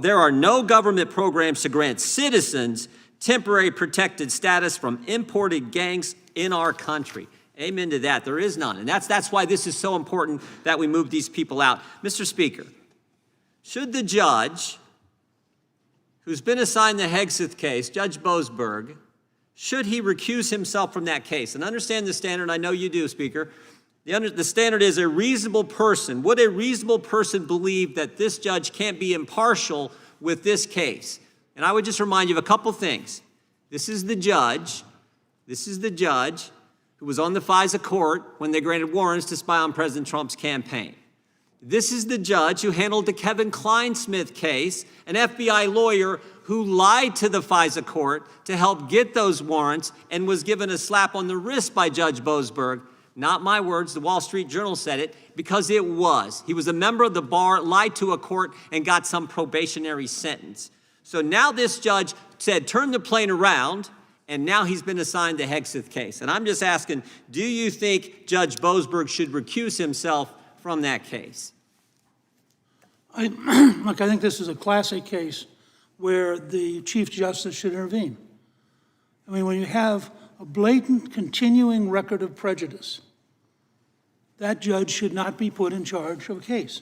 there are no government programs to grant citizens temporary protected status from imported gangs in our country. Amen to that. There is none. And that's why this is so important that we move these people out. Mr. Speaker, should the judge who's been assigned the Hegseth case, Judge Boasberg, should he recuse himself from that case? And understand the standard, I know you do, Speaker. The standard is a reasonable person. Would a reasonable person believe that this judge can't be impartial with this case? And I would just remind you of a couple things. This is the judge who was on the FISA court when they granted warrants to spy on President Trump's campaign. This is the judge who handled the Kevin Kleinsmith case, an FBI lawyer who lied to the FISA court to help get those warrants and was given a slap on the wrist by Judge Boasberg. Not my words, the Wall Street Journal said it, because it was. He was a member of the bar, lied to a court, and got some probationary sentence. So now this judge said, turn the plane around, and now he's been assigned the Hegseth case. And I'm just asking, do you think Judge Boasberg should recuse himself from that case? Look, I think this is a classic case where the Chief Justice should intervene. I mean, when you have a blatant, continuing record of prejudice, that judge should not be put in charge of a case.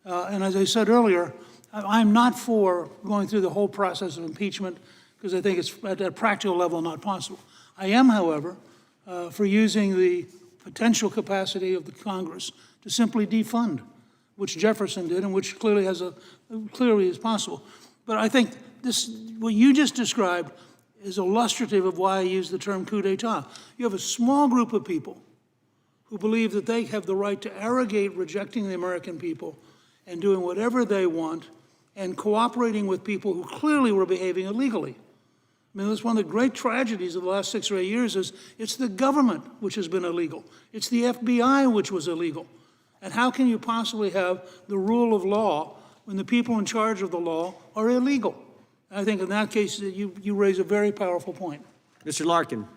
And as I said earlier, I'm not for going through the whole process of impeachment because I think it's at a practical level not possible. I am, however, for using the potential capacity of the Congress to simply defund, which Jefferson did and which clearly is possible. But I think what you just described is illustrative of why I use the term coup d'etat. You have a small group of people who believe that they have the right to arrogate rejecting the American people and doing whatever they want and cooperating with people who clearly were behaving illegally. I mean, that's one of the great tragedies of the last 6 or 8 years is it's the government which has been illegal. It's the FBI which was illegal. And how can you possibly have the rule of law when the people in charge of the law are illegal? I think in that case, you raise a very powerful point. Mr. Larkin,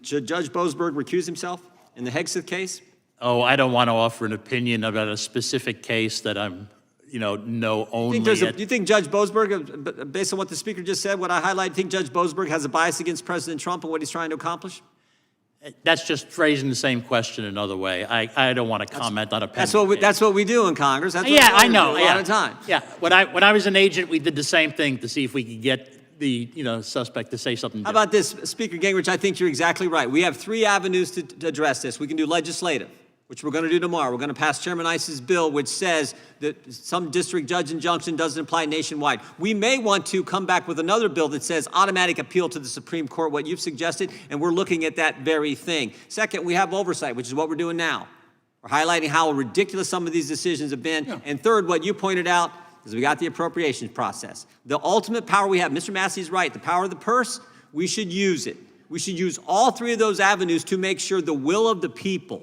should Judge Boasberg recuse himself in the Hegseth case? Oh, I don't want to offer an opinion about a specific case that I'm, know only. Do you think Judge Boasberg, based on what the Speaker just said, what I highlighted, think Judge Boasberg has a bias against President Trump and what he's trying to accomplish? That's just phrasing the same question another way. I don't want to comment on opinion. That's what we do in Congress. That's what I know. A lot of time. Yeah. When I was an agent, we did the same thing to see if we could get the suspect to say something different. How about this, Speaker Gingrich? I think you're exactly right. We have 3 avenues to address this. We can do legislative, which we're going to do tomorrow. We're going to pass Chairman Iss's bill, which says that some district judge injunction doesn't apply nationwide. We may want to come back with another bill that says automatic appeal to the Supreme Court, what you've suggested, and we're looking at that very thing. Second, we have oversight, which is what we're doing now. We're highlighting how ridiculous some of these decisions have been. Yeah. And third, what you pointed out is we got the appropriations process. The ultimate power we have, Mr. Massey's right, the power of the purse, we should use it. We should use all 3 of those avenues to make sure the will of the people,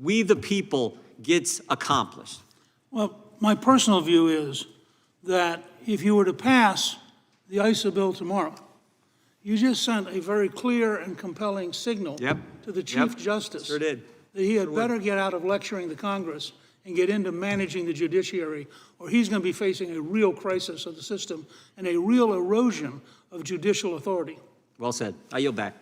we the people, gets accomplished. Well, my personal view is that if you were to pass the ISA bill tomorrow, you just sent a very clear and compelling signal to the Chief Justice Sure did. that he had better get out of lecturing the Congress and get into managing the judiciary, or he's going to be facing a real crisis of the system and a real erosion of judicial authority. Well said. I yield back.